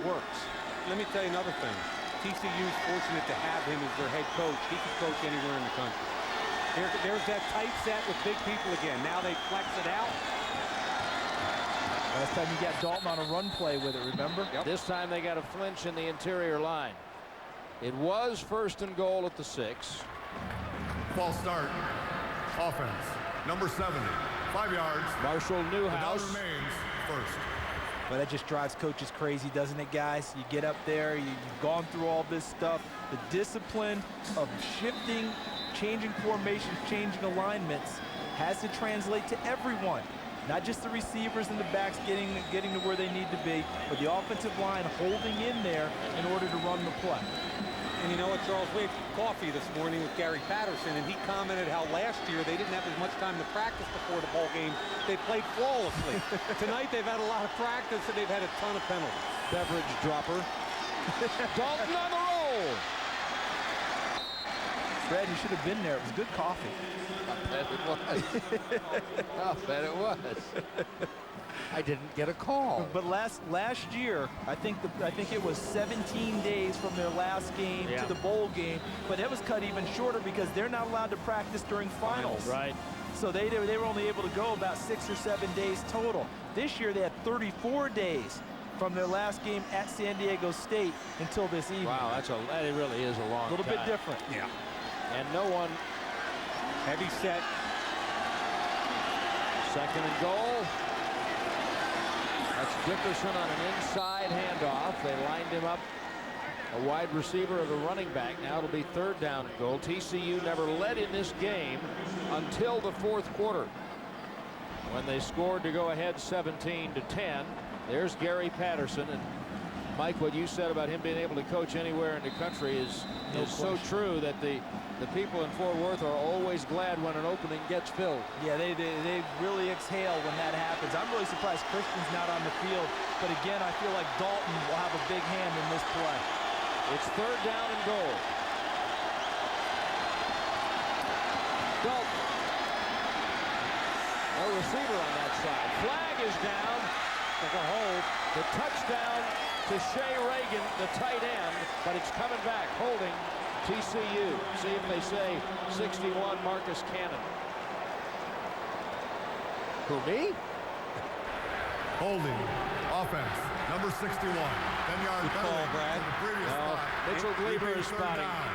works. Let me tell you another thing. TCU's fortunate to have him as their head coach. He can coach anywhere in the country. There's that tight set with big people again. Now they flex it out. Last time you got Dalton on a run play with it, remember? Yep. This time they got a flinch in the interior line. It was 1st and goal at the 6. False start. Offense. Number 70. 5 yards. Marshall The Newhouse. down remains first. But that just drives coaches crazy, doesn't it, guys? You get up there, you've gone through all this stuff. The discipline of shifting, changing formations, changing alignments has to translate to everyone. Not just the receivers and the backs getting to where they need to be, but the offensive line holding in there in order to run the play. And you know what, Charles? We had coffee this morning with Gary Patterson, and he commented how last year they didn't have as much time to practice before the ball game. They played flawlessly. Tonight they've had a lot of practice, and they've had a ton of penalties. Beverage dropper. Dalton on the roll. Fred, you should have been there. It was good coffee. I bet it was. I bet it was. I didn't get a call. But last year, I think it was 17 days from their last game to the bowl game, but it was cut even shorter because they're not allowed to practice during finals. Right. So they were only able to go about 6 or 7 days total. This year they had 34 days from their last game at San Diego State until this evening. Wow, that really is a long A little bit different. Yeah. And no one. Heavy set. 2nd and goal. That's Dickerson on an inside handoff. They lined him up, a wide receiver of a running back. Now it'll be 3rd down and goal. TCU never led in this game until the 4th quarter, when they scored to go ahead 17-10. There's Gary Patterson. And Mike, what you said about him being able to coach anywhere in the country is so true, that the people in Fort Worth are always glad when an opening gets filled. Yeah, they really exhale when that happens. I'm really surprised Christian's not on the field. But again, I feel like Dalton will have a big hand in this play. It's 3rd down and goal. Dalton. No receiver on that side. Flag is down. Like a hold. The touchdown to Shea Reagan, the tight end, but it's coming back, holding TCU. See if they say 61 Marcus Cannon. Who, me? Holding. Offense. Number 61. 10-yard Good call, Brad. The previous spot. Mitchell Gleaver is Third spotting. down.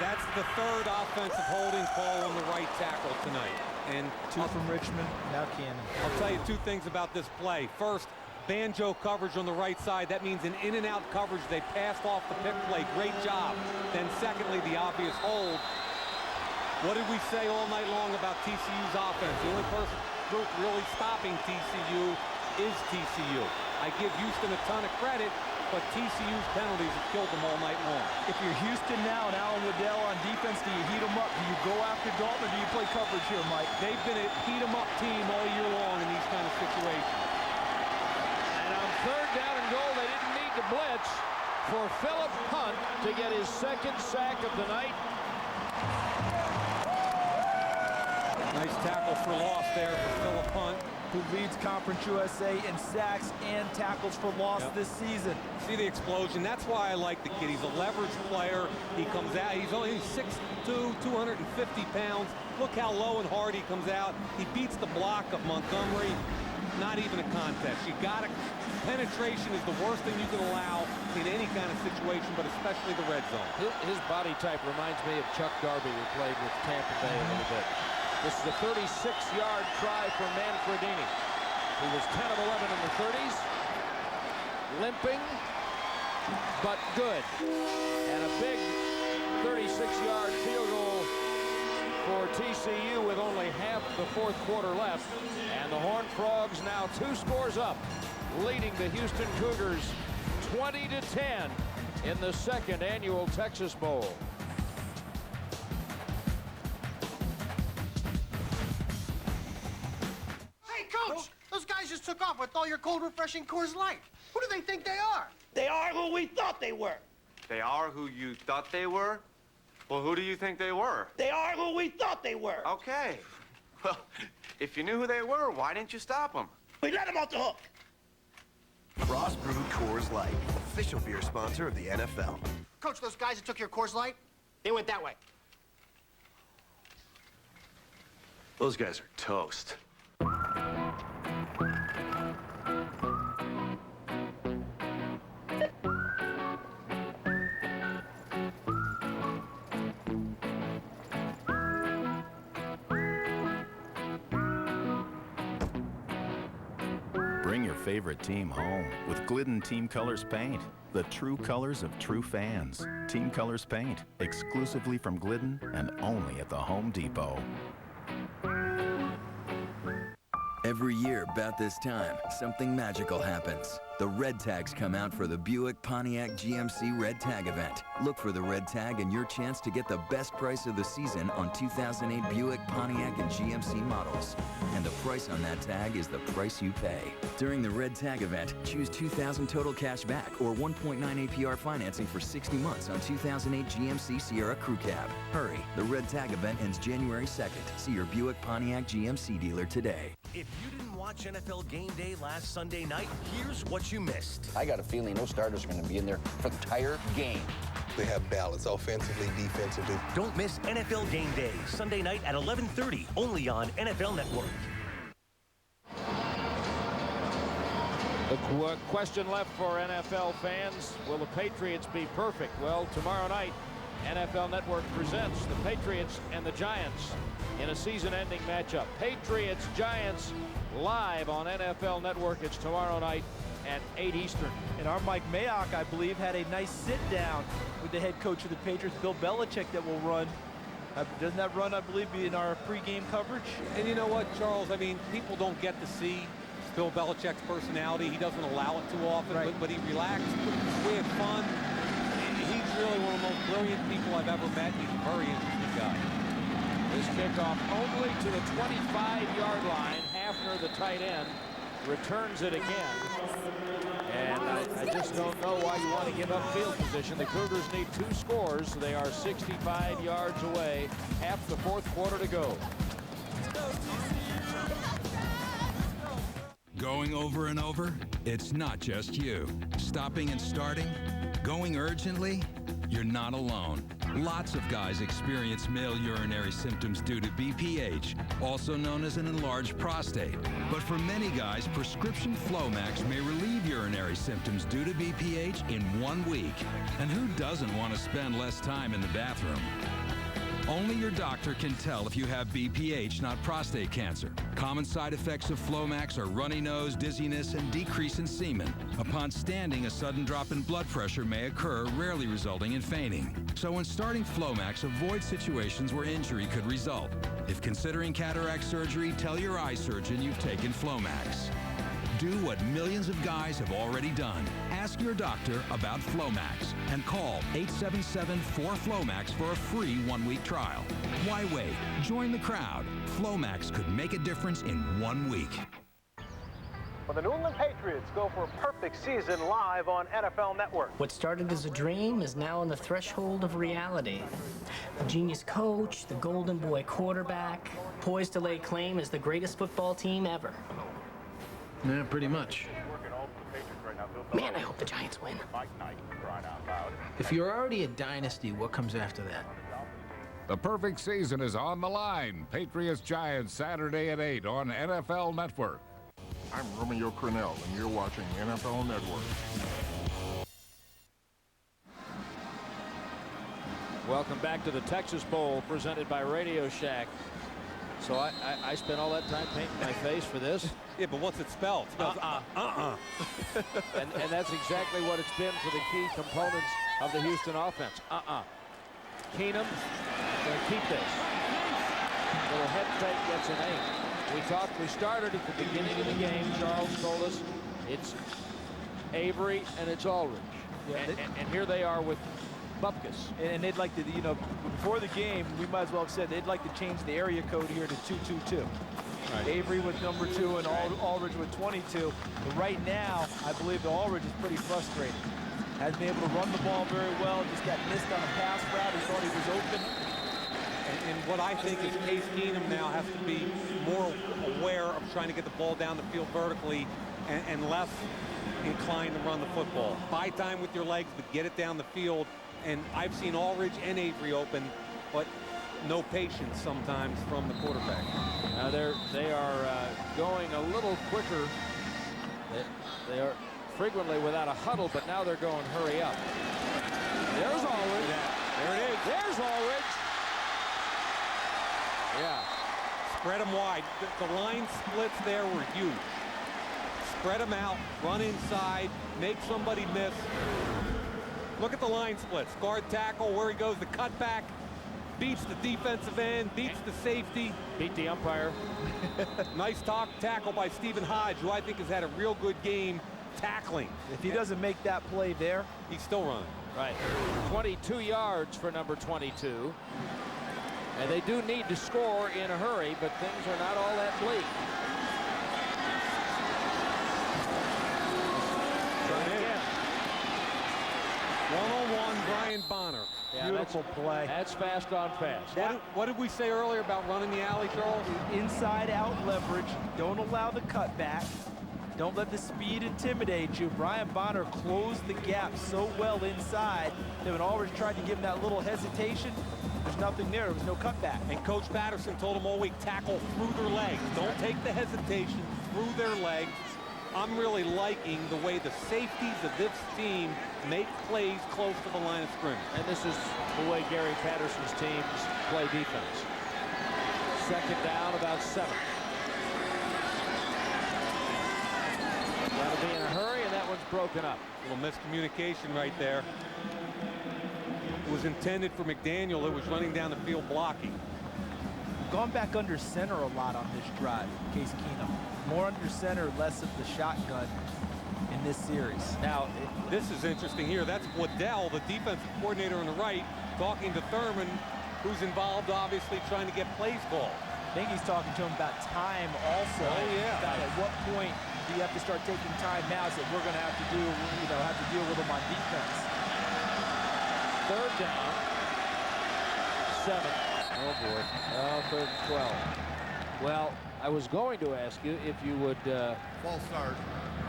That's the 3rd offensive holding call on the right tackle tonight. And 2 from Richmond, now Cannon. I'll tell you 2 things about this play. First, banjo coverage on the right side. That means an in and out coverage. They passed off the pick play. Great job. Then secondly, the obvious hold. What did we say all night long about TCU's offense? The only group really stopping TCU is TCU. I give Houston a ton of credit, but TCU's penalties have killed them all night long. If you're Houston now and Alan Waddell on defense, do you heat them up? Do you go after Dalton, or do you play coverage here, Mike? They've been a heat-em-up team all year long in these kind of situations. And on 3rd down and goal, they didn't need to blitz for Philip Hunt to get his 2nd sack of the night. Nice tackle for loss there for Philip Hunt, who leads Conference USA in sacks and tackles for loss this season. See the explosion. That's why I like the kid. He's a leverage player. He comes out. He's only 6'2", 250 pounds. Look how low and hard he comes out. He beats the block of Montgomery. Not even a contest. You got to. Penetration is the worst thing you can allow in any kind of situation, but especially the red zone. His body type reminds me of Chuck Darby, who played with Tampa Bay a little bit. This is a 36-yard try for Manfredini. He was 10 of 11 in the 30s. Limping, but good. And a big 36-yard field goal for TCU with only half the 4th quarter left. And the Horned Frogs now 2 scores up, leading the Houston Cougars 20-10 in the 2nd annual Texas Bowl. Coach, those guys just took off with all your cold, refreshing Coors Light. Who do they think they are? They are who we thought they were. They are who you thought they were? Well, who do you think they were? They are who we thought they were. Okay. Well, if you knew who they were, why didn't you stop them? We let them off the hook. Frost Brewed Coors Light, official beer sponsor of the NFL. Coach, those guys that took your Coors Light, they went that way. Those guys are toast. Bring your favorite team home with Glidden Team Colors paint. The true colors of true fans. Team Colors paint, exclusively from Glidden and only at the Home Depot. Every year about this time, something magical happens. The red tags come out for the Buick Pontiac GMC Red Tag event. Look for the red tag and your chance to get the best price of the season on 2008 Buick, Pontiac, and GMC models. And the price on that tag is the price you pay. During the red tag event, choose $2,000 total cash back or 1.9 APR financing for 60 months on 2008 GMC Sierra Crew Cab. Hurry, the red tag event ends January 2nd. See your Buick Pontiac GMC dealer today. If you didn't watch NFL Game Day last Sunday night, here's what you missed. I got a feeling those starters are going to be in there for the entire game. They have balance offensively, defensively. Don't miss NFL Game Day, Sunday night at 11:30, only on NFL Network. The question left for NFL fans, will the Patriots be perfect? Well, tomorrow night, NFL Network presents the Patriots and the Giants in a season-ending matchup. Patriots-Giants live on NFL Network. It's tomorrow night at 8 Eastern. And our Mike Mayock, I believe, had a nice sit-down with the head coach of the Patriots, Bill Belichick, that will run. Doesn't that run, I believe, be in our pregame coverage? And you know what, Charles? I mean, people don't get to see Bill Belichick's personality. He doesn't allow it too often, right. but he relaxed. We had fun. He's really one of the most brilliant people I've ever met. He's a very interesting guy. This kickoff only to the 25-yard line. Hafner, the tight end, returns it again. And I just don't know why you want to give up field position. The Cougars need 2 scores. They are 65 yards away. Half the fourth quarter to go. Going over and over? It's not just you. Stopping and starting? Going urgently? You're not alone. Lots of guys experience male urinary symptoms due to BPH, also known as an enlarged prostate. But for many guys, prescription Flomax may relieve urinary symptoms due to BPH in 1 week. And who doesn't want to spend less time in the bathroom? Only your doctor can tell if you have BPH, not prostate cancer. Common side effects of Flomax are runny nose, dizziness, and decrease in semen. Upon standing, a sudden drop in blood pressure may occur, rarely resulting in fainting. So when starting Flomax, avoid situations where injury could result. If considering cataract surgery, tell your eye surgeon you've taken Flomax. Do what millions of guys have already done. Ask your doctor about Flomax and call 877-4FLOMAX for a free 1-week trial. Why wait? Join the crowd. Flomax could make a difference in 1 week. Well, the New England Patriots go for a perfect season live on NFL Network. What started as a dream is now on the threshold of reality. The genius coach, the golden boy quarterback, poised to lay claim as the greatest football team ever. Yeah, pretty much. Man, I hope the Giants win. If you're already a dynasty, what comes after that? The perfect season is on the line. Patriots-Giants, Saturday at 8 on NFL Network. I'm Romeo Cornell, and you're watching NFL Network. Welcome back to the Texas Bowl, presented by Radio Shack. So I spent all that time painting my face for this. Yeah, but what's it spelled? And that's exactly what it's been for the key components of the Houston offense. Keenum going to keep this. Little head fake gets an 8. We started at the beginning of the game. Charles told us it's Avery and it's Aldridge. Yeah, and here they are with Bupkis. And they'd like to, you know, before the game, we might as well have said they'd like to change the area code here to 222. Right. Avery with number 2 and Aldridge with 22. But right now, I believe the Aldridge is pretty frustrated. Hasn't been able to run the ball very well. Just got missed on a pass route. He thought he was open. And what I think is Case Keenum now has to be more aware of trying to get the ball down the field vertically and less inclined to run the football. Buy time with your legs, but get it down the field. And I've seen Allridge and Avery open, but no patience sometimes from the quarterback. Now they are going a little quicker. They are frequently without a huddle, but now they're going hurry up. There's Allridge. There it is. There's Allridge. Yeah. Spread them wide. The line splits there were huge. Spread them out, run inside, make somebody miss. Look at the line splits. Guard tackle, where he goes, the cutback. Beats the defensive end, beats the safety. Beat the umpire. Nice tackle by Stephen Hodge, who I think has had a real good game tackling. If he doesn't make that play there, he's still running. Right. 22 yards for number 22. And they do need to score in a hurry, but things are not all that bleak. One-on-one, Brian Bonner. Yeah, beautiful play. That's fast on fast. What did we say earlier about running the alley, Charles? Inside out leverage. Don't allow the cutback. Don't let the speed intimidate you. Brian Bonner closed the gap so well inside that when Allridge tried to give him that little hesitation, there's nothing there. There was no cutback. And Coach Patterson told him all week, tackle through their legs. Don't take the hesitation, through their legs. I'm really liking the way the safeties of this team make plays close to the line of scrimmage. And this is the way Gary Patterson's teams play defense. Second down, about 7. That'll be in a hurry, and that one's broken up. A little miscommunication right there. It was intended for McDaniel. It was running down the field blocking. Gone back under center a lot on this drive, Case Keenum. More under center, less of the shotgun in this series. Now, this is interesting here. That's Waddell, the defensive coordinator on the right, talking to Thurman, who's involved, obviously, trying to get plays called. I think he's talking to him about time also. Oh, yeah. About at what point do you have to start taking timeouts that we're going to have to do, have to deal with them on defense. Third down. 7. Oh, boy. Oh, 3rd and 12. Well, I was going to ask you if you would... False start.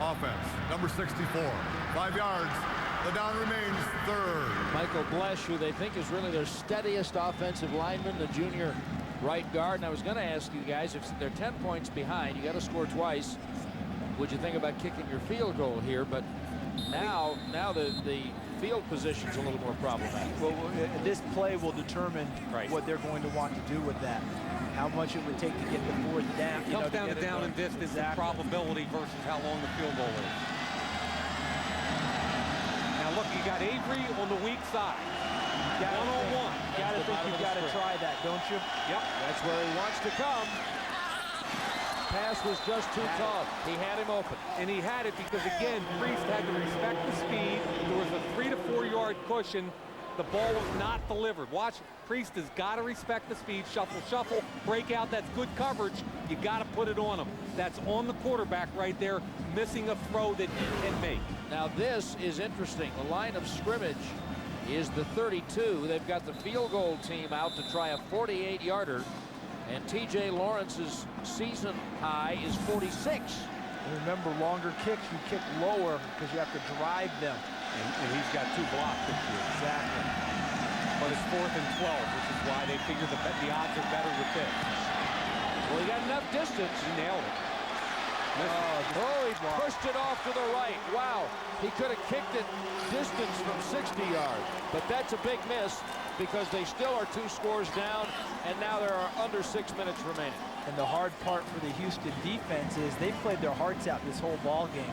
Offense. Number 64. 5 yards. The down remains 3rd. Michael Blesh, who they think is really their steadiest offensive lineman, the junior right guard. And I was going to ask you guys, if they're 10 points behind, you got to score twice. Would you think about kicking your field goal here? But now the field position's a little more problematic. Well, this play will determine what they're going to want to do with that. How much it would take to get the 4th down. It comes down to down and distance and probability versus how long the field goal is. Now look, you got Avery on the weak side. One-on-one. You gotta think you've got to try that, don't you? Yep. That's where he wants to come. Pass was just too tall. He had him open. And he had it because, again, Priest had to respect the speed. There was a 3 to 4 yard cushion. The ball was not delivered. Watch, Priest has got to respect the speed. Shuffle, shuffle, break out. That's good coverage. You got to put it on him. That's on the quarterback right there, missing a throw that he can make. Now this is interesting. The line of scrimmage is the 32. They've got the field goal team out to try a 48-yarder. And T.J. Lawrence's season high is 46. And remember, longer kicks, you kick lower because you have to drive them. And he's got 2 blocks this year. Exactly. But it's 4th and 12, which is why they figure the odds are better with this. Well, he got enough distance. He nailed it. Oh, he pushed it off to the right. Wow. He could have kicked it distance from 60 yards. But that's a big miss because they still are 2 scores down, and now there are under 6 minutes remaining. And the hard part for the Houston defense is they've played their hearts out this whole ball game.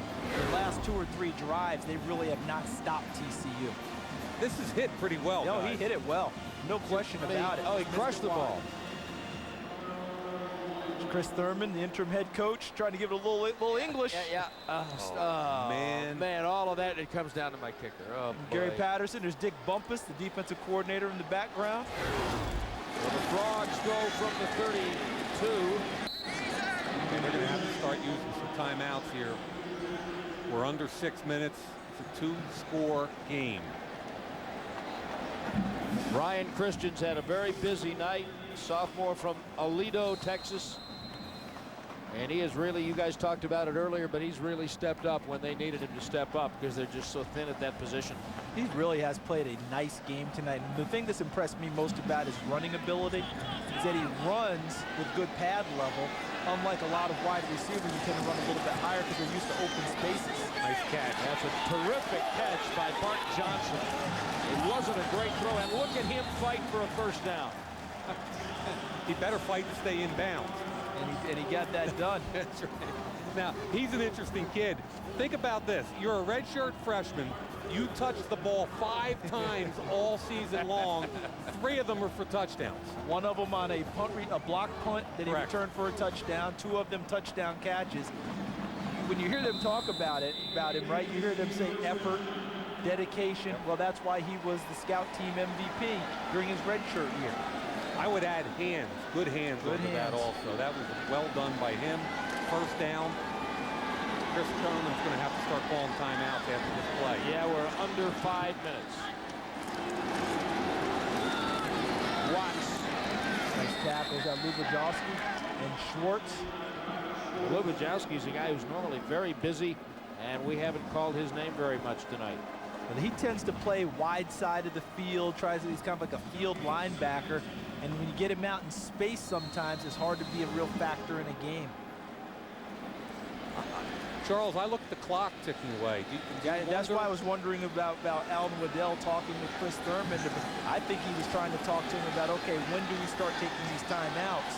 The last 2 or 3 drives, they really have not stopped TCU. This is hit pretty well. No, guys. he hit it well. No question about it. Oh, he crushed the ball. Chris Thurman, the interim head coach, trying to give it a little English. Yeah. Man, all of that, it comes down to my kicker. Oh, Gary Patterson, there's Dick Bumpus, the defensive coordinator in the background. Well, the Frogs go from the 32. They're going to have to start using some timeouts here. We're under 6 minutes. It's a 2-score game. Ryan Christian's had a very busy night. Sophomore from Aledo, Texas. And he is really, you guys talked about it earlier, but he's really stepped up when they needed him to step up because they're just so thin at that position. He really has played a nice game tonight. And the thing that's impressed me most about his running ability is that he runs with good pad level. Unlike a lot of wide receivers, you tend to run a little bit higher because they're used to open spaces. Nice catch. That's a terrific catch by Bart Johnson. It wasn't a great throw, and look at him fight for a first down. He better fight to stay in bounds. And he got that done. That's right. Now, he's an interesting kid. Think about this. You're a redshirt freshman. You touched the ball 5 times all season long. 3 of them were for touchdowns. One of them on a block punt that he returned for a touchdown. 2 of them touchdown catches. When you hear them talk about him, right, you hear them say effort, dedication. Well, that's why he was the scout team MVP during his redshirt year. I would add hands, good hands over that also. That was well done by him. First down. Chris Sherman's going to have to start calling timeouts after this play. Yeah, we're under 5 minutes. Watts. Nice tackles at Lubajowski and Schwartz. Lubajowski's a guy who's normally very busy, and we haven't called his name very much tonight. But he tends to play wide side of the field, he's kind of like a field linebacker, and when you get him out in space sometimes, it's hard to be a real factor in a game. Charles, I look at the clock ticking away. That's why I was wondering about Alvin Waddell talking with Chris Thurman. I think he was trying to talk to him about, okay, when do we start taking these timeouts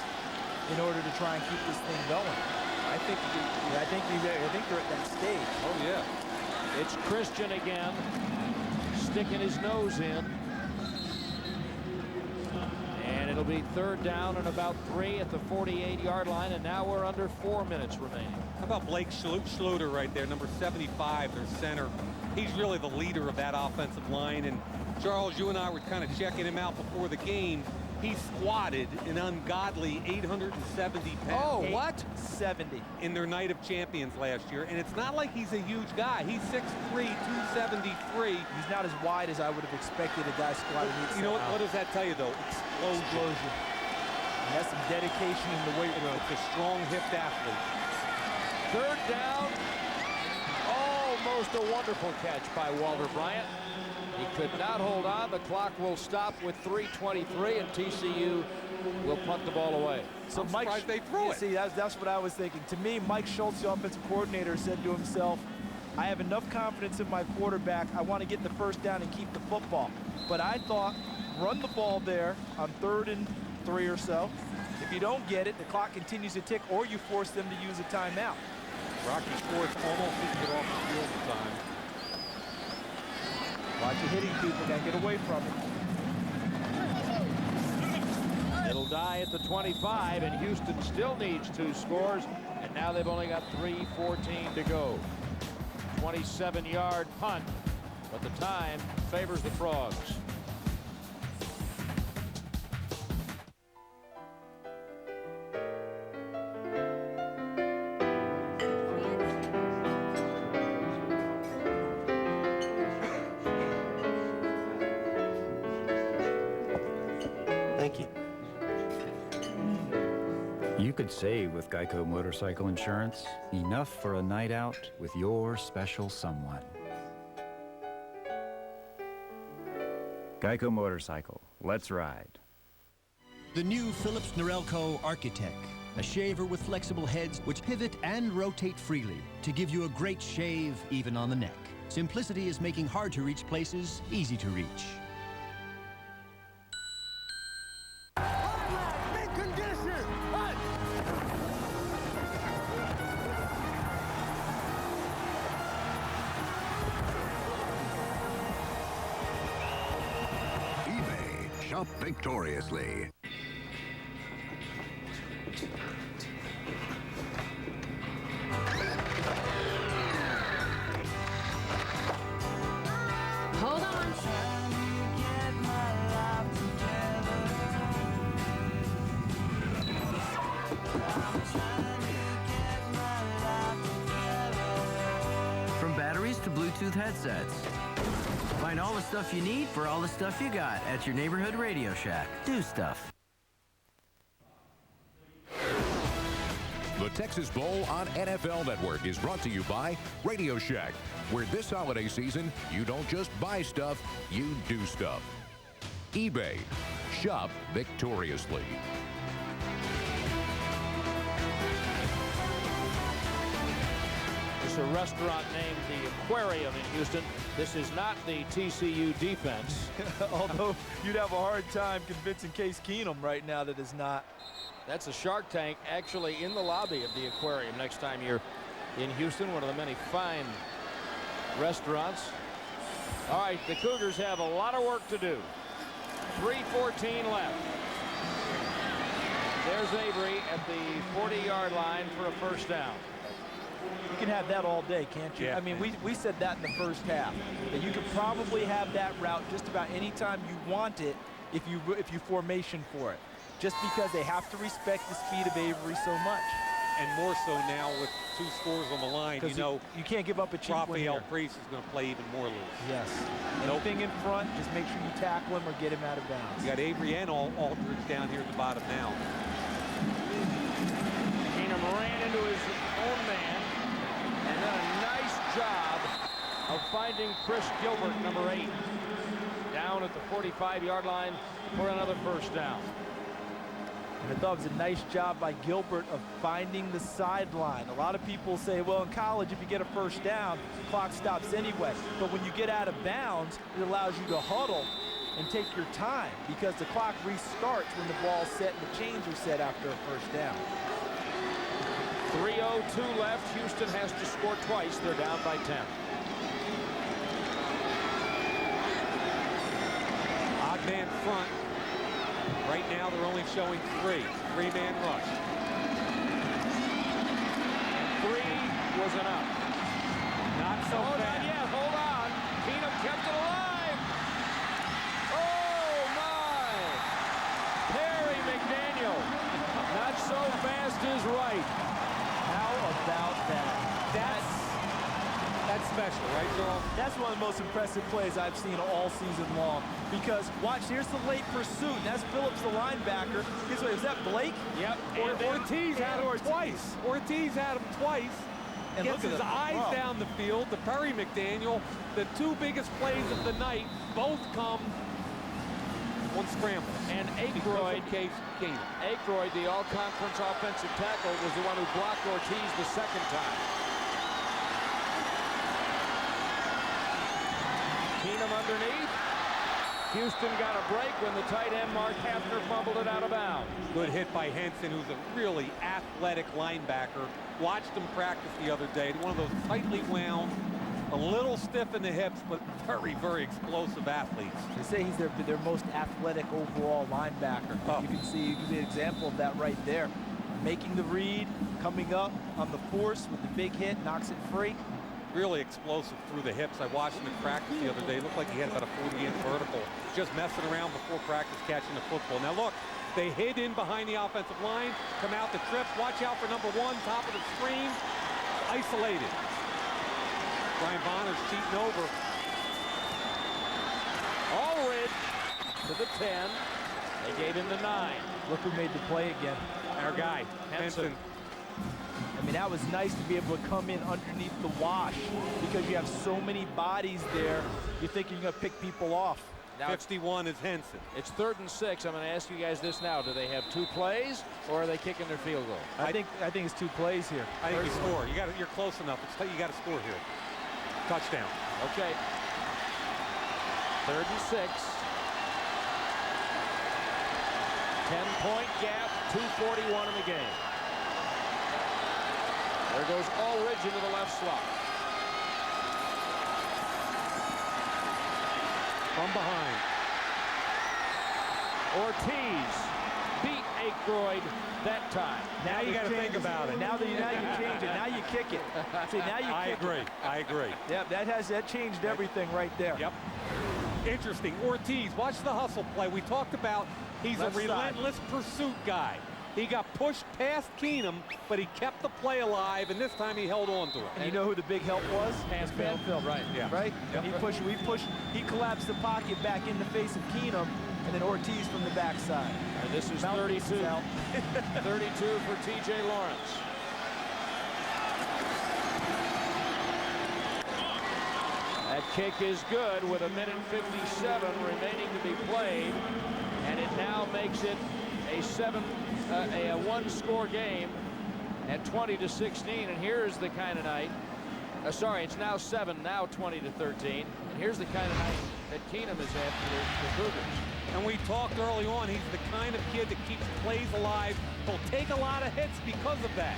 in order to try and keep this thing going? I think they're at that stage. Oh, yeah. It's Christian again, sticking his nose in. And it'll be 3rd down and about 3 at the 48-yard line, and now we're under 4 minutes remaining. How about Blake Schluter right there, number 75, their center. He's really the leader of that offensive line. And Charles, you and I were kind of checking him out before the game. He squatted an ungodly 870 pounds. Oh, what? 70. In their Night of Champions last year. And it's not like he's a huge guy. He's 6'3", 273. He's not as wide as I would have expected a guy squatting. You know what does that tell you, though? Explosion. He has some dedication in the weight room. It's a strong-hipped athlete. 3rd down. Almost a wonderful catch by Walter Bryant. He could not hold on. The clock will stop with 3:23, and TCU will punt the ball away. So Mike, they threw it. See, that's what I was thinking. To me, Mike Schultz, the offensive coordinator, said to himself, I have enough confidence in my quarterback. I want to get the first down and keep the football. But I thought, run the ball there on 3rd and 3 or so. If you don't get it, the clock continues to tick, or you force them to use a timeout. Rocky Schwartz almost didn't get off the field at time. Watch you hitting people, gotta get away from it. It'll die at the 25, and Houston still needs 2 scores, and now they've only got 3:14 to go. 27-yard punt, but the time favors the Frogs. Thank you. You could save with Geico Motorcycle Insurance. Enough for a night out with your special someone. Geico Motorcycle. Let's ride. The new Philips Norelco Architect. A shaver with flexible heads which pivot and rotate freely to give you a great shave even on the neck. Simplicity is making hard-to-reach places easy to reach. Shop victoriously. Hold on. From batteries to Bluetooth headsets. Find all the stuff you need for all the stuff you got at your neighborhood Radio Shack. Do stuff. The Texas Bowl on NFL Network is brought to you by Radio Shack, where this holiday season, you don't just buy stuff, you do stuff. eBay. Shop victoriously. It's a restaurant named the Aquarium in Houston. This is not the TCU defense. Although you'd have a hard time convincing Case Keenum right now that it's not. That's a Shark Tank actually in the lobby of the Aquarium next time you're in Houston, one of the many fine restaurants. All right, the Cougars have a lot of work to do. 3:14 left. There's Avery at the 40-yard line for a first down. You can have that all day, can't you? Yeah. I mean, we said that in the first half, that you could probably have that route just about any time you want it if you formation for it. Just because they have to respect the speed of Avery so much. And more so now with 2 scores on the line, you know, you can't give up a cheap one here. Rafael Priest is going to play even more loose. Yes. Anything in front, just make sure you tackle him or get him out of bounds. You got Avery and Aldridge down here at the bottom now. Keenum ran into his own man, and then a nice job of finding Chris Gilbert, number 8, down at the 45-yard line for another first down. And I thought it was a nice job by Gilbert of finding the sideline. A lot of people say, well, in college, if you get a first down, the clock stops anyway. But when you get out of bounds, it allows you to huddle and take your time because the clock restarts when the ball's set and the chains are set after a first down. 3:02 left. Houston has to score twice. They're down by 10. Odd man front. Right now, they're only showing 3. 3-man rush. And 3 was enough. Not so fast. Not yet. Hold on. Keenum kept it alive. Oh, my. Perry McDaniel. Not so fast is right. How about that? That's special, right, Joel? That's one of the most impressive plays I've seen all season long. Because, watch, here's the late pursuit. And that's Phillips, the linebacker. Was that Blake? Yep. And Ortiz had him twice. Ortiz had him twice. And gets look at his eyes down the field to Perry McDaniel. The 2 biggest plays of the night both come on scramble. And Aykroyd, the all-conference offensive tackle, was the one who blocked Ortiz the second time. Keenum underneath. Houston got a break when the tight end Mark Hafner fumbled it out of bounds. Good hit by Henson, who's a really athletic linebacker. Watched him practice the other day. One of those tightly wound, a little stiff in the hips, but very, very explosive athletes. They say he's their most athletic overall linebacker. Oh. You can see an example of that right there. Making the read, coming up on the force with the big hit, knocks it free. Really explosive through the hips. I watched him in practice the other day. It looked like he had about a 40-inch vertical, just messing around before practice catching the football. Now look, they hid in behind the offensive line, come out the trips. Watch out for number 1, top of the screen. Isolated. Brian Bonner's cheating over. Allred to the 10. They gave him the 9. Look who made the play again. Our guy, Henson. I mean, that was nice to be able to come in underneath the wash because you have so many bodies there. You think you're going to pick people off. Now 51 is Henson. It's 3rd and 6. I'm going to ask you guys this now. Do they have 2 plays or are they kicking their field goal? I think it's 2 plays here. I think you score. You're close enough. You got to score here. Touchdown. Okay. 3rd and 6. 10-point gap. 2:41 in the game. There goes Allred into the left slot. From behind. Ortiz beat Aykroyd that time. Now you got to think about it. Now you change it. Now you kick it. See, now you kick it. I agree. Yep, that changed everything right there. Yep. Interesting. Ortiz, watch the hustle play. We talked about he's a relentless pursuit guy. He got pushed past Keenum, but he kept the play alive, and this time he held on to it. And you know who the big help was? Van Philp. Right, yeah. Right? Yep. He collapsed the pocket back in the face of Keenum, and then Ortiz from the backside. And this is 32. 32 for T.J. Lawrence. That kick is good with 1:57 remaining to be played, and it now makes it a one-score game at 20-16. And here's the kind of night. Sorry, it's now 7, now 20-13. And here's the kind of night that Keenum has had for the Cougars. And we talked early on, he's the kind of kid that keeps plays alive. He'll take a lot of hits because of that.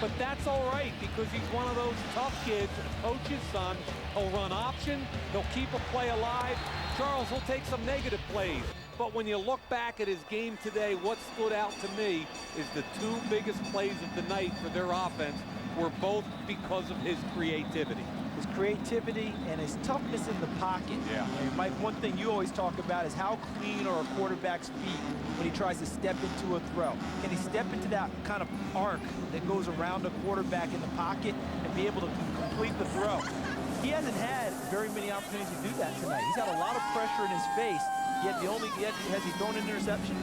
But that's all right, because he's one of those tough kids, a coach's son. He'll run option, he'll keep a play alive. Charles will take some negative plays. But when you look back at his game today, what stood out to me is the 2 biggest plays of the night for their offense were both because of his creativity. His creativity and his toughness in the pocket. Yeah. And Mike, one thing you always talk about is how clean are a quarterback's feet when he tries to step into a throw. Can he step into that kind of arc that goes around a quarterback in the pocket and be able to complete the throw? He hasn't had very many opportunities to do that tonight. He's had a lot of pressure in his face, yet has he thrown an interception?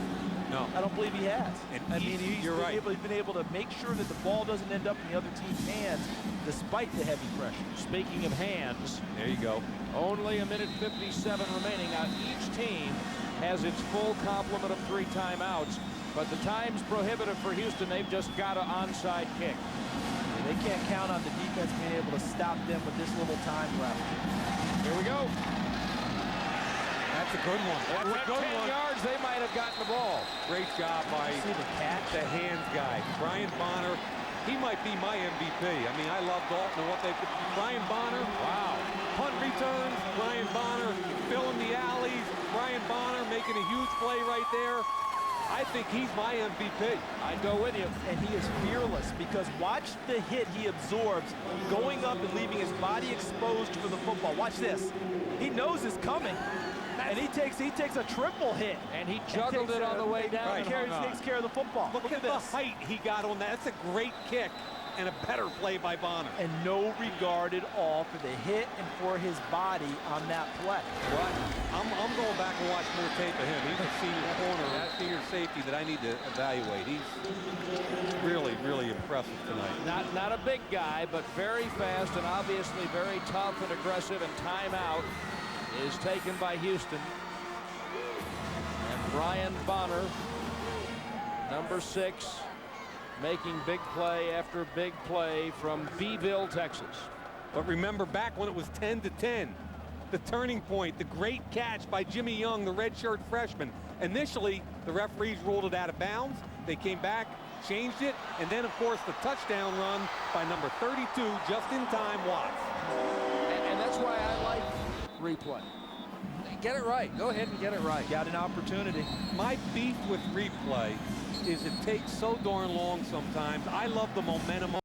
No. I don't believe he has. And I mean, he's been able to make sure that the ball doesn't end up in the other team's hands despite the heavy pressure. Speaking of hands, there you go. Only 1:57 remaining. Now, each team has its full complement of 3 timeouts, but the time's prohibitive for Houston. They've just got an onside kick. They can't count on the defense being able to stop them with this little time left. Here we go. That's a good one. That's a good 10 one. yards, they might have gotten the ball. Great job by the hands guy. Brian Bonner, he might be my MVP. I mean, I love Dalton and what they did. Brian Bonner, wow. Punt returns, Brian Bonner filling the alleys. Brian Bonner making a huge play right there. I think he's my MVP. I'd go with you. And he is fearless, because watch the hit he absorbs going up and leaving his body exposed for the football. Watch this. He knows it's coming. And he takes a triple hit. And he juggled it on the way down. He takes care of the football. Look at the height he got on that. That's a great kick and a better play by Bonner. And no regard at all for the hit and for his body on that play. Right. I'm going back and watch more tape of him. He's a senior corner, a senior safety that I need to evaluate. He's really, really impressive tonight. Not a big guy, but very fast and obviously very tough and aggressive. And timeout is taken by Houston. And Brian Bonner, number 6, making big play after big play from Beeville, Texas. But remember back when it was 10-10, the turning point, the great catch by Jimmy Young, the redshirt freshman. Initially, the referees ruled it out of bounds. They came back, changed it, and then, of course, the touchdown run by number 32, just in time, Watts. And that's why I like replay. Get it right. Go ahead and get it right. Got an opportunity. My beef with replay is it takes so darn long sometimes. I love the momentum